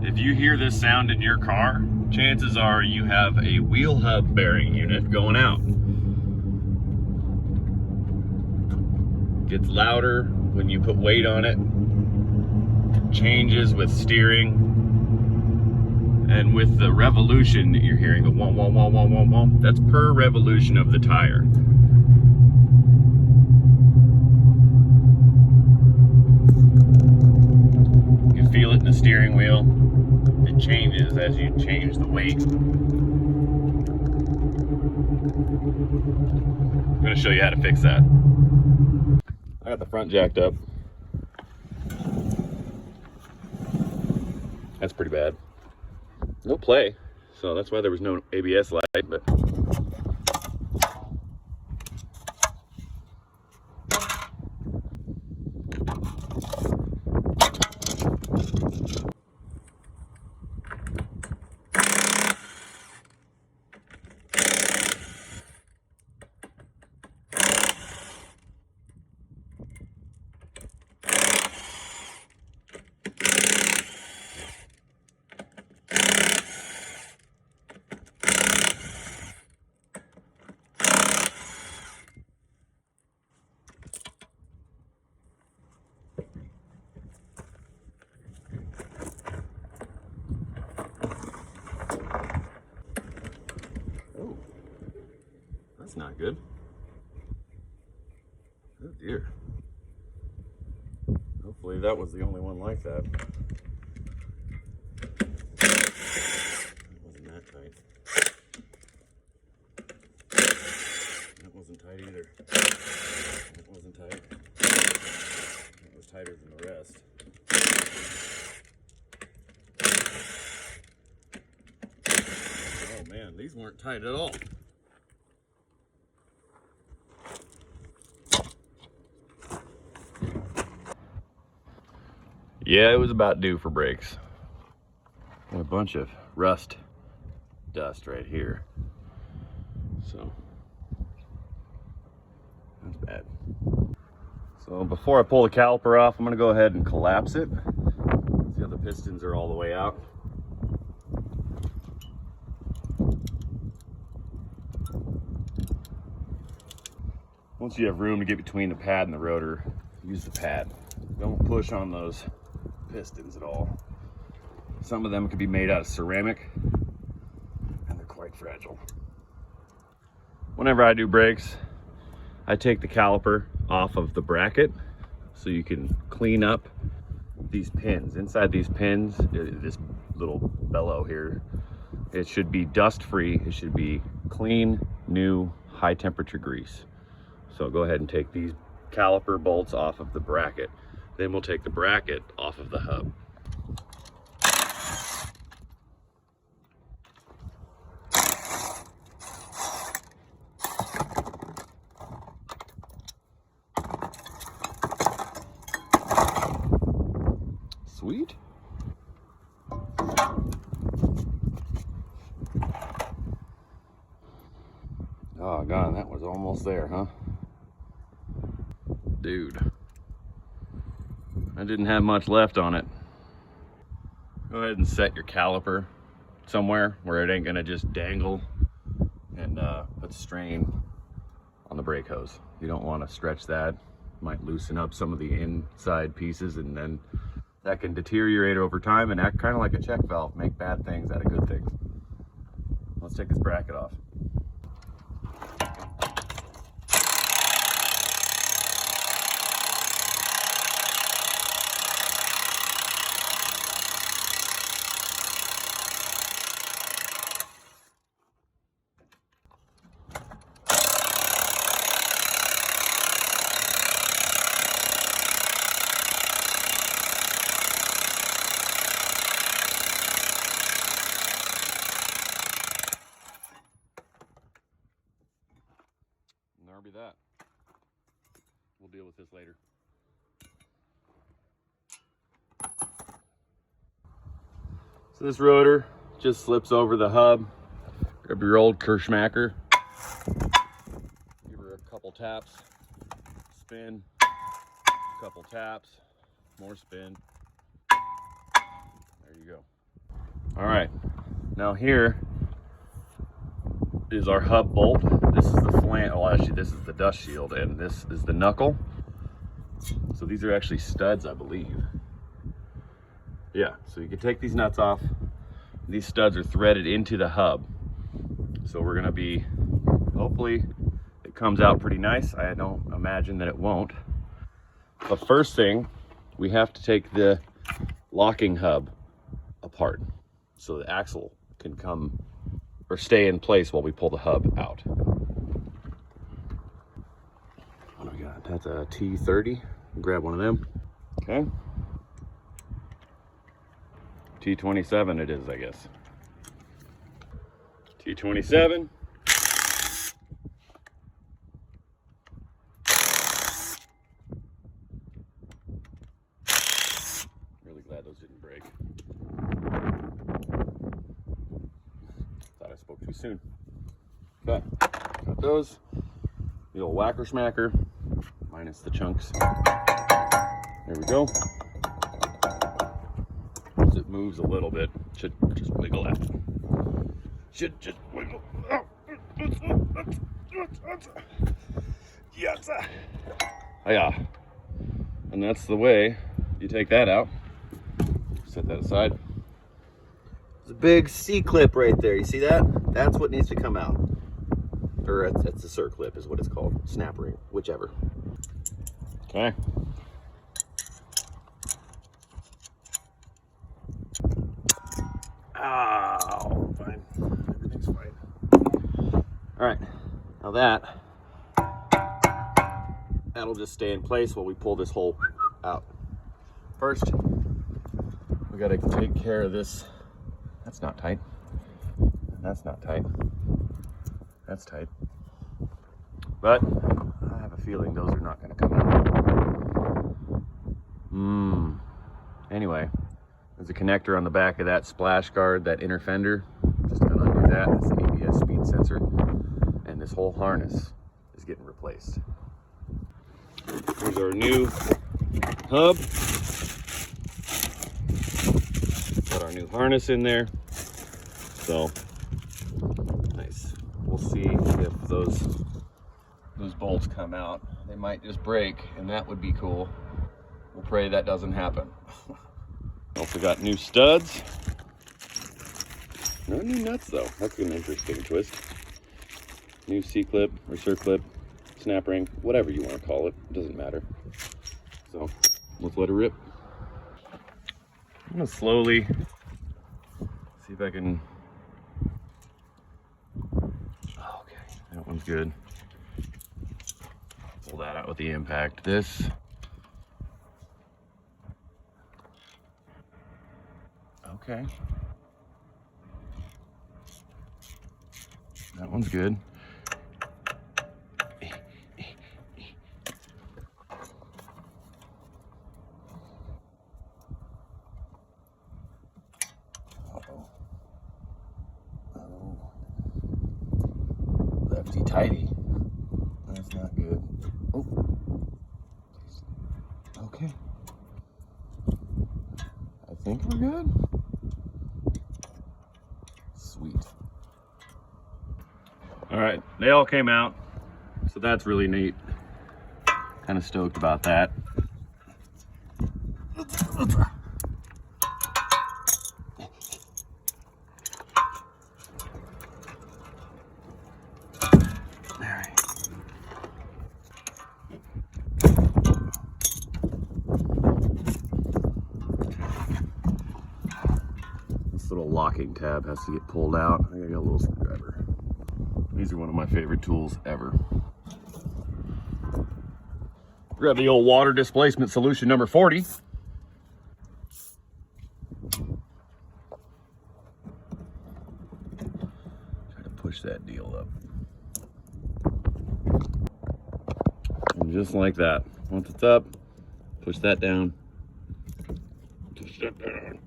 If you hear this sound in your car, chances are you have a wheel hub bearing unit going out. Gets louder when you put weight on it, changes with steering, and with the revolution that you're hearing, the womp, womp, womp, womp, womp, womp, that's per revolution of the tire. You can feel it in the steering wheel. It changes as you change the weight. I'm going to show you how to fix that. I got the front jacked up. That's pretty bad. No play, so that's why there was no ABS light, but oh, that's not good. Oh dear. Hopefully that was the only one like that. That wasn't that tight. That wasn't tight either. That wasn't tight. That was tighter than the rest. Oh man, these weren't tight at all. Yeah, it was about due for brakes. Got a bunch of rust dust right here. So, that's bad. So before I pull the caliper off, I'm gonna go ahead and collapse it. See how the pistons are all the way out. Once you have room to get between the pad and the rotor, use the pad. Don't push on those pistons at all. Some of them could be made out of ceramic and they're quite fragile. Whenever I do brakes, I take the caliper off of the bracket so you can clean up these pins. Inside these pins, this little bellow here, it should be dust free. It should be clean, new, high temperature grease. So go ahead and take these caliper bolts off of the bracket. Then we'll take the bracket off of the hub. Sweet. Oh God, that was almost there, huh? Dude, I didn't have much left on it. Go ahead and set your caliper somewhere where it ain't gonna just dangle and put strain on the brake hose. You don't want to stretch that. Might loosen up some of the inside pieces, and then that can deteriorate over time and act kind of like a check valve, make bad things out of good things. Let's take this bracket off. There'll be that. We'll deal with this later. So this rotor just slips over the hub. Grab your old Kirschmacher. Give her a couple taps. Spin. Couple taps. More spin. There you go. All right, now here is our hub bolt. This is the flange, well actually this is the dust shield, and this is the knuckle. So these are actually studs, I believe. Yeah, so you can take these nuts off. These studs are threaded into the hub. So we're gonna be, hopefully it comes out pretty nice. I don't imagine that it won't. But first thing, we have to take the locking hub apart so the axle can come or stay in place while we pull the hub out. What do we got? That's a T30. Grab one of them. Okay. T27 it is, I guess. T27. Really glad those didn't break. Thought I spoke too soon. Okay, got those. The old whacker smacker, minus the chunks. There we go. As it moves a little bit, should just wiggle out. Should just wiggle. Yes. Yeah. And that's the way you take that out. Set that aside. There's a big C-clip right there. You see that? That's what needs to come out. Or it's a circlip is what it's called. Snap ring, whichever. Okay. Oh, fine. Everything's fine. All right. Now that'll just stay in place while we pull this hole out. First, we got to take care of this. That's not tight. That's not tight. That's tight. But I have a feeling those are not going to come out. Anyway, there's a connector on the back of that splash guard, that inner fender. Just going to undo that. It's the ABS speed sensor. And this whole harness is getting replaced. Here's our new hub. Got our new harness in there. So nice. We'll see if those bolts come out. They might just break, and that would be cool. We'll pray that doesn't happen. Also got new studs. No new nuts though. That's an interesting twist. New C-clip or circlip, snap ring, whatever you want to call it. It doesn't matter. So let's let it rip. I'm gonna slowly see if I can. Okay, that one's good. Pull that out with the impact. This. Okay. That one's good. Uh-oh. Oh. Lefty tighty. That's not good. Oh. Okay. I think we're good. Sweet. All right, they all came out, so that's really neat. Kind of stoked about that. All right. This little locking tab has to get pulled out. I gotta get a little screwdriver. These are one of my favorite tools ever. Grab the old water displacement solution number 40. Try to push that deal up. And just like that. Once it's up, push that down. Push that down.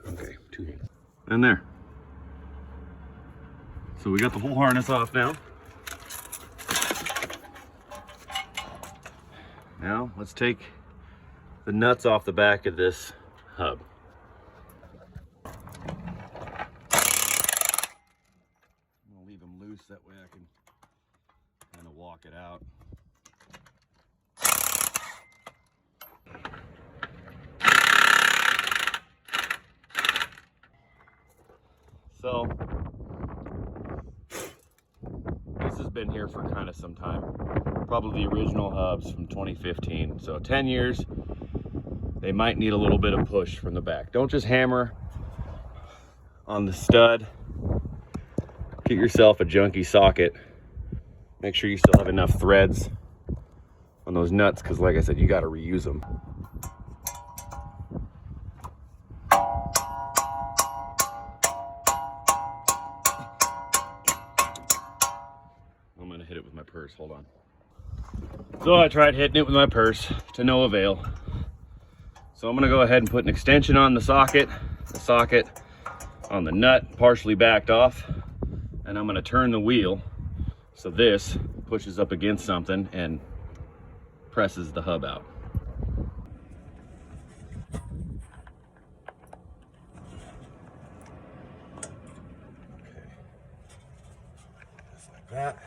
Okay, 2 hands. And there. So we got the whole harness off now. Now let's take the nuts off the back of this hub. So this has been here for kind of some time. Probably the original hubs from 2015. So 10 years, they might need a little bit of push from the back. Don't just hammer on the stud. Get yourself a junky socket. Make sure you still have enough threads on those nuts, because like I said, you got to reuse them. I'm gonna hit it with my purse, hold on. So I tried hitting it with my purse to no avail. So I'm gonna go ahead and put an extension on the socket on the nut, partially backed off, and I'm gonna turn the wheel so this pushes up against something and presses the hub out. Okay, just like that.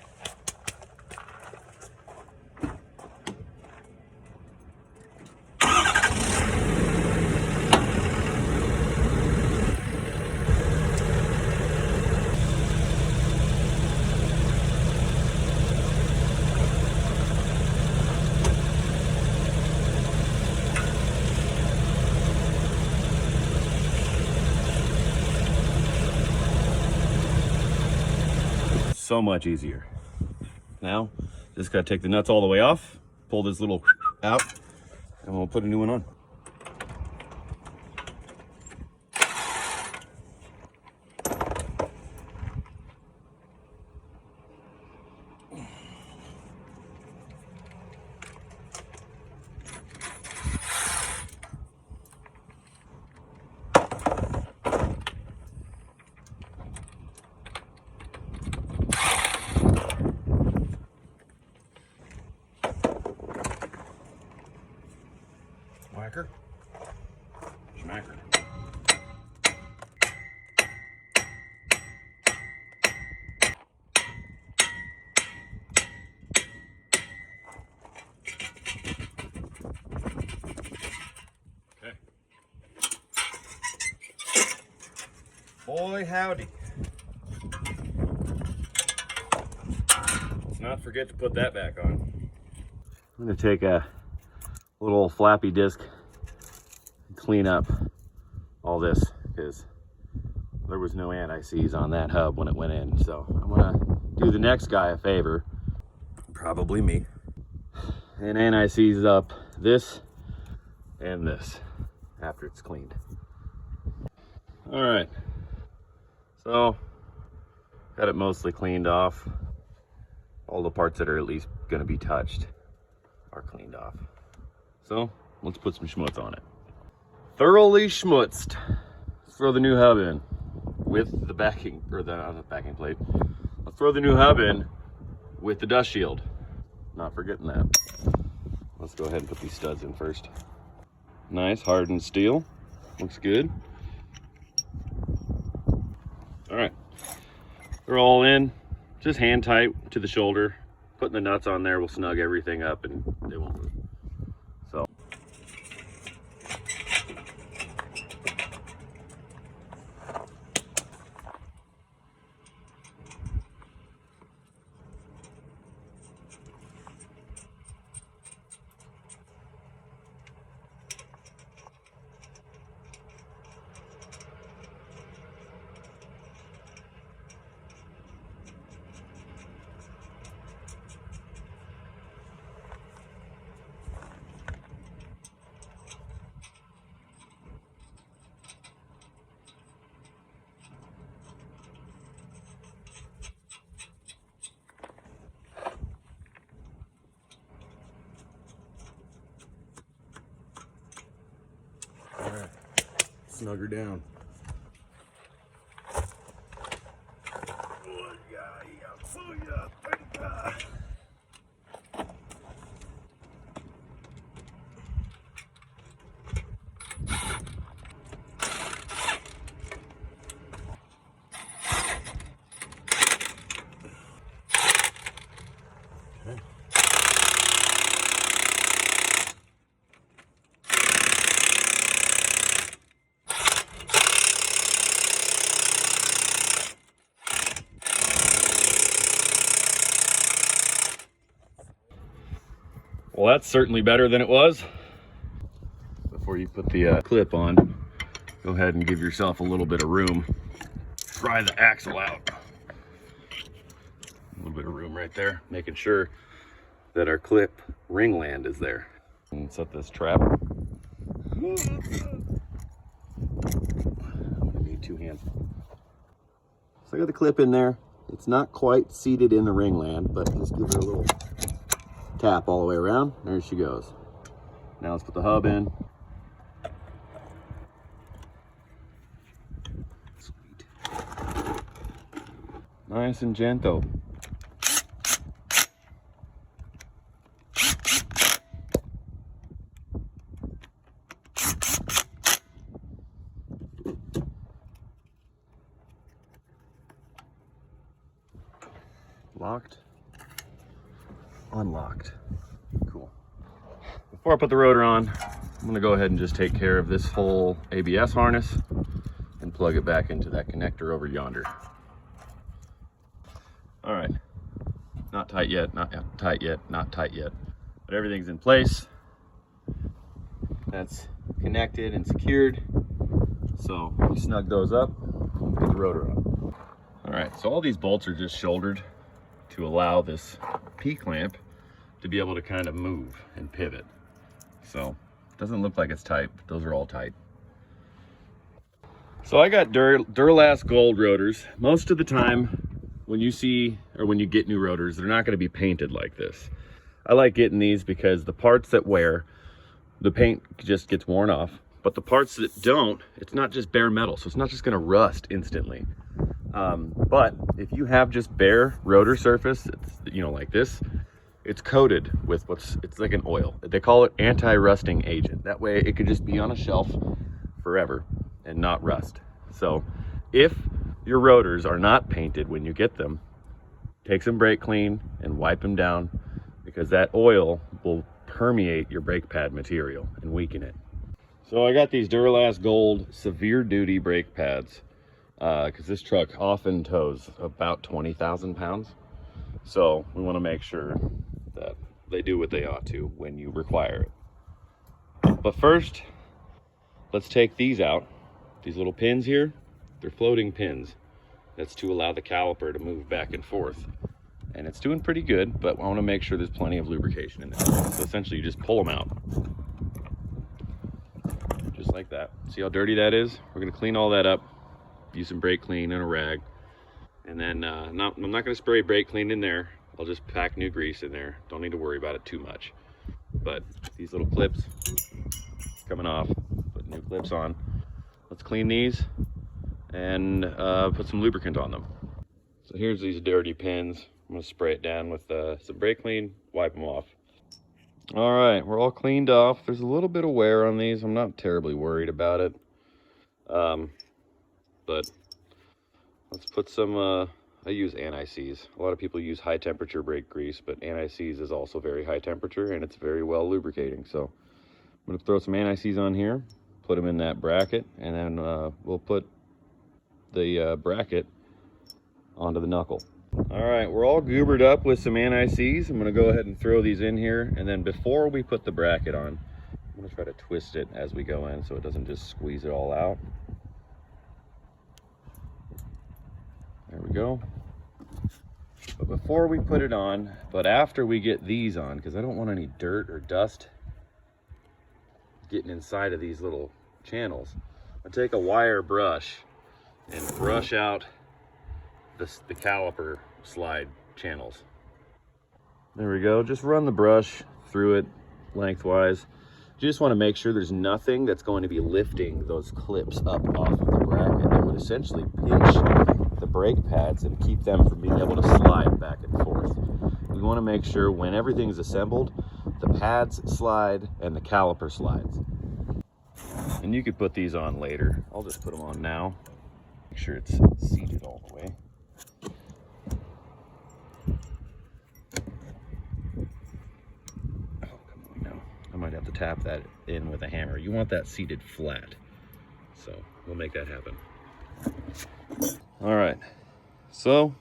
So much easier. Now, just gotta take the nuts all the way off, pull this little out, and we'll put a new one on. Whacker. Schmacker. Okay. Boy, howdy. Let's not forget to put that back on. I'm gonna take a little flappy disc and clean up all this, because there was no anti-seize on that hub when it went in. So I'm gonna do the next guy a favor, probably me, and anti-seize up this and this after it's cleaned. All right, so got it mostly cleaned off. All the parts that are at least gonna be touched are cleaned off. So let's put some schmutz on it. Thoroughly schmutzed. Let's throw the new hub in with the backing, or the backing plate. Let's throw the new hub in with the dust shield. Not forgetting that. Let's go ahead and put these studs in first. Nice hardened steel. Looks good. All right, they're all in. Just hand tight to the shoulder. Putting the nuts on there will snug everything up and they won't move. So. All right, snug her down. Well, that's certainly better than it was. Before you put the clip on, go ahead and give yourself a little bit of room. Pry the axle out. A little bit of room right there, making sure that our clip ringland is there. And set this trap. I'm gonna need 2 hands. So I got the clip in there. It's not quite seated in the ringland, but just give it a little tap all the way around. There she goes. Now let's put the hub in. Sweet. Nice and gentle. Locked, unlocked. Cool. Before I put the rotor on, I'm gonna go ahead and just take care of this whole ABS harness and plug it back into that connector over yonder. All right, not tight yet, not tight yet, not tight yet, but everything's in place. That's connected and secured. So we snug those up, put the rotor on. All right, so all these bolts are just shouldered to allow this P-clamp to be able to kind of move and pivot. So it doesn't look like it's tight, but those are all tight. So I got Duralast Gold rotors. Most of the time when you see, or when you get new rotors, they're not gonna be painted like this. I like getting these because the parts that wear, the paint just gets worn off, but the parts that don't, it's not just bare metal, so it's not just gonna rust instantly. But if you have just bare rotor surface, it's, you know, like this, it's coated with it's like an oil. They call it anti-rusting agent. That way it could just be on a shelf forever and not rust. So if your rotors are not painted when you get them, take some brake clean and wipe them down, because that oil will permeate your brake pad material and weaken it. So I got these Duralast Gold severe duty brake pads. Because this truck often tows about 20,000 pounds. So we want to make sure that they do what they ought to when you require it. But first, let's take these out. These little pins here, they're floating pins. That's to allow the caliper to move back and forth. And it's doing pretty good, but I want to make sure there's plenty of lubrication in there. So essentially you just pull them out. Just like that. See how dirty that is? We're going to clean all that up. Use some brake clean and a rag, and then I'm not going to spray brake clean in there. I'll just pack new grease in there. Don't need to worry about it too much. But these little clips coming off, put new clips on. Let's clean these and put some lubricant on them. So here's these dirty pins. I'm going to spray it down with some brake clean, wipe them off. All right, we're all cleaned off. There's a little bit of wear on these. I'm not terribly worried about it. But let's put some, I use anti-seize. A lot of people use high temperature brake grease, but anti-seize is also very high temperature and it's very well lubricating. So I'm gonna throw some anti-seize on here, put them in that bracket, and then we'll put the bracket onto the knuckle. All right, we're all goobered up with some anti-seize. I'm gonna go ahead and throw these in here, and then before we put the bracket on, I'm gonna try to twist it as we go in so it doesn't just squeeze it all out. There we go. But before we put it on, but after we get these on, because I don't want any dirt or dust getting inside of these little channels, I take a wire brush and brush out the caliper slide channels. There we go. Just run the brush through it lengthwise. You just want to make sure there's nothing that's going to be lifting those clips up off of the bracket that would essentially pinch the brake pads and keep them from being able to slide back and forth. We want to make sure when everything's assembled, the pads slide and the caliper slides. And you could put these on later. I'll just put them on now. Make sure it's seated all the way. Oh, come on now. I might have to tap that in with a hammer. You want that seated flat. So we'll make that happen. All right, so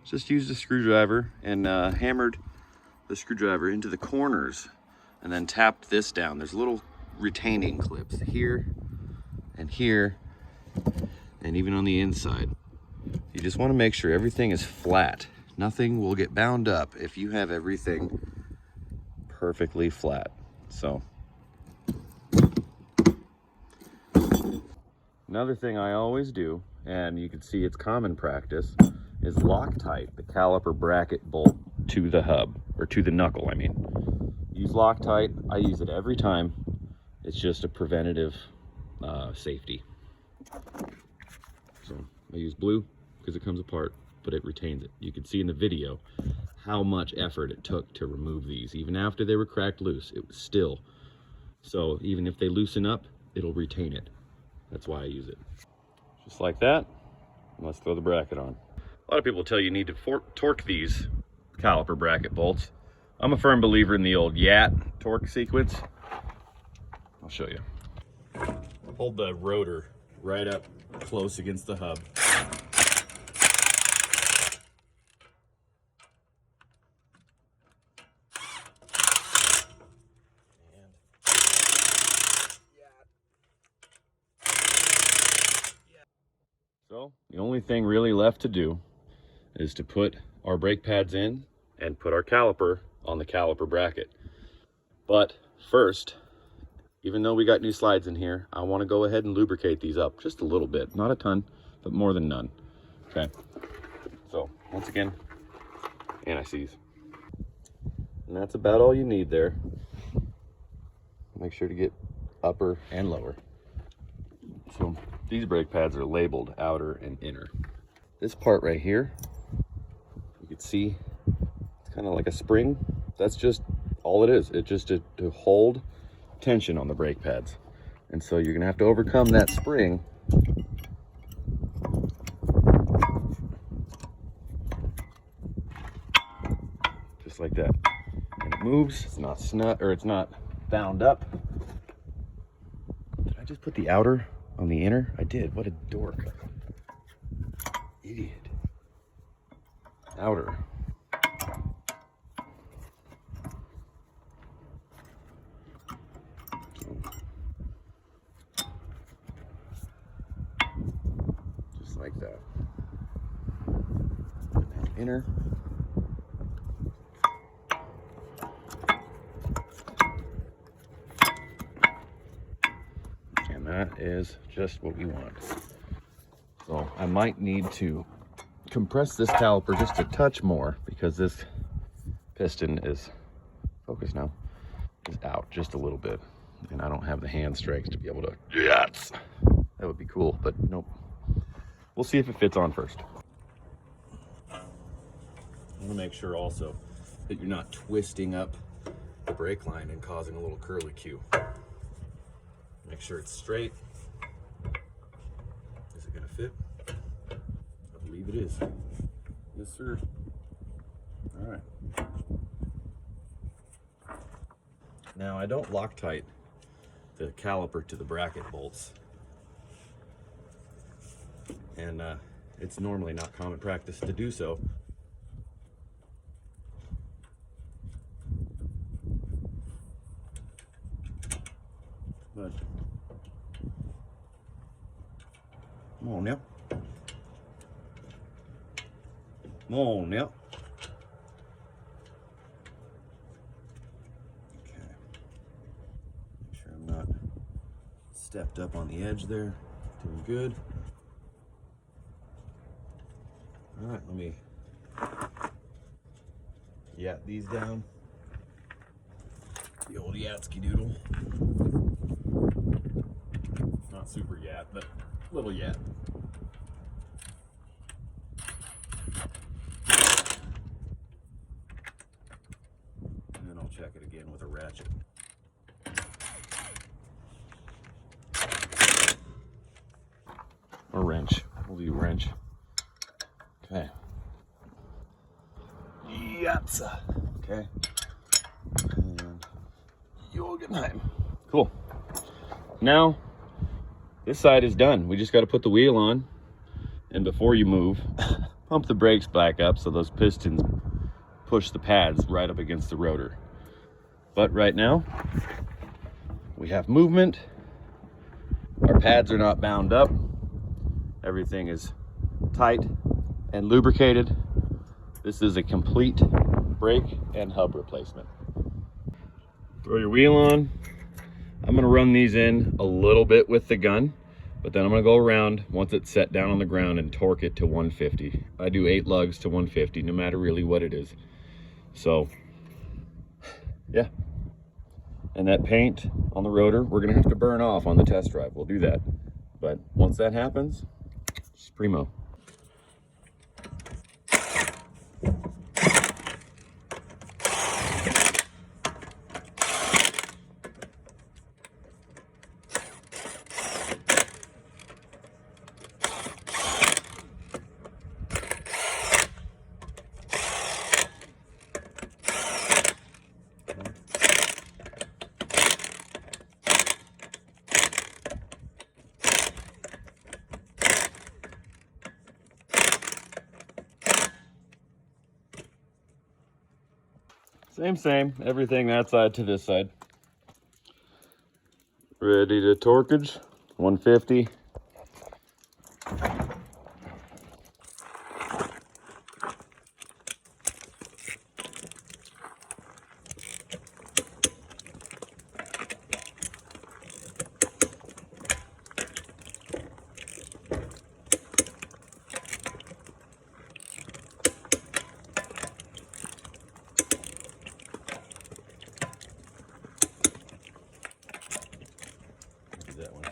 just used a screwdriver and hammered the screwdriver into the corners and then tap this down. There's little retaining clips here and here, and even on the inside. You just want to make sure everything is flat. Nothing will get bound up if you have everything perfectly flat. So another thing I always do, and you can see it's common practice, is Loctite the caliper bracket bolt to the hub, or to the knuckle, I mean. Use Loctite. I use it every time. It's just a preventative safety. So I use blue because it comes apart, but it retains it. You can see in the video how much effort it took to remove these. Even after they were cracked loose, it was still. So even if they loosen up, it'll retain it. That's why I use it. Just like that. Let's throw the bracket on. A lot of people tell you need to torque these caliper bracket bolts. I'm a firm believer in the old YAT torque sequence. I'll show you. Hold the rotor right up close against the hub. So the only thing really left to do is to put our brake pads in and put our caliper on the caliper bracket. But first, even though we got new slides in here, I want to go ahead and lubricate these up just a little bit. Not a ton, but more than none. Okay. So once again, anti-seize. And that's about all you need there. Make sure to get upper and lower. So these brake pads are labeled outer and inner. This part right here, you can see it's kind of like a spring. That's just all it is. It's just to hold tension on the brake pads. And so you're gonna have to overcome that spring. Just like that. And it moves, it's not it's not bound up. Did I just put the outer on the inner? I did. What a dork. Idiot. Outer. Just like that. And now inner. And that is just what we want. So I might need to compress this caliper just a touch more because this piston is, focus now, is out just a little bit. And I don't have the hand strength to be able to, yes, that would be cool, but nope. We'll see if it fits on first. I want to make sure also that you're not twisting up the brake line and causing a little curlicue. Make sure it's straight. Is it gonna fit? I believe it is. Yes, sir. All right. Now I don't Loctite the caliper to the bracket bolts. And it's normally not common practice to do so. But come on now. Come on now. Okay. Make sure I'm not stepped up on the edge there. Doing good. All right, let me yat these down. The old Yatsky doodle. Not super yat, but little yat. And then I'll check it again with a ratchet. Or wrench. We'll do wrench. Okay. Yatsa. Okay. And Jorgenheim. Cool. Now, this side is done. We just got to put the wheel on. And before you move, pump the brakes back up so those pistons push the pads right up against the rotor. But right now, we have movement. Our pads are not bound up. Everything is tight and lubricated. This is a complete brake and hub replacement. Throw your wheel on. I'm gonna run these in a little bit with the gun, but then I'm gonna go around once it's set down on the ground and torque it to 150. I do 8 lugs to 150, no matter really what it is. So, yeah. And that paint on the rotor, we're gonna have to burn off on the test drive. We'll do that. But once that happens, it's primo. Same, everything that side to this side. Ready to torquage, 150. That one.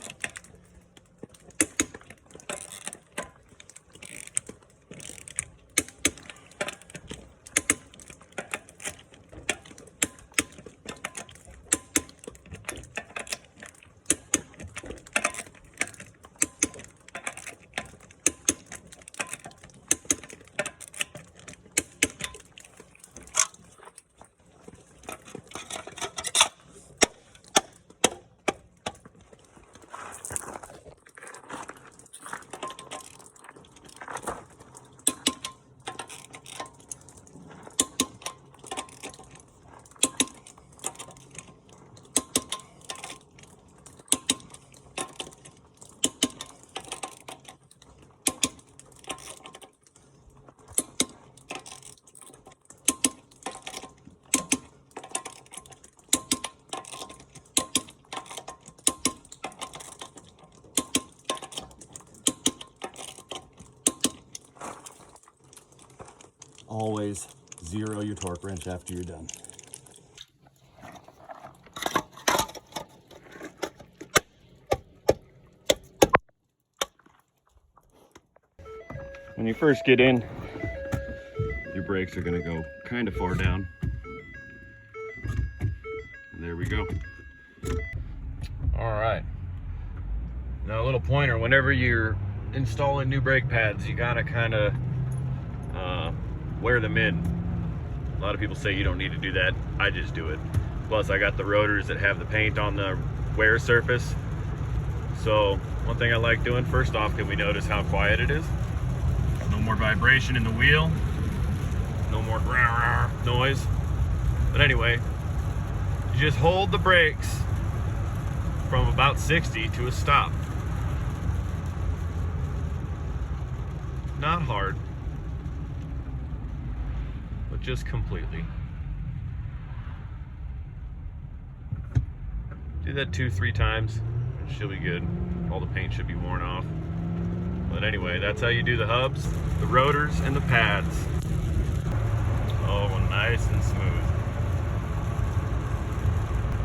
Always zero your torque wrench after you're done. When you first get in, your brakes are gonna go kind of far down. And there we go. All right. Now a little pointer, whenever you're installing new brake pads, you gotta kind of wear them in. A lot of people say you don't need to do that. I just do it. Plus I got the rotors that have the paint on the wear surface. So one thing I like doing, first off, can we notice how quiet it is? No more vibration in the wheel. No more noise. But anyway, you just hold the brakes from about 60 to a stop. Not hard, but just completely. Do that 2-3 times. It should be good. All the paint should be worn off. But anyway, that's how you do the hubs, the rotors, and the pads. Oh, nice and smooth.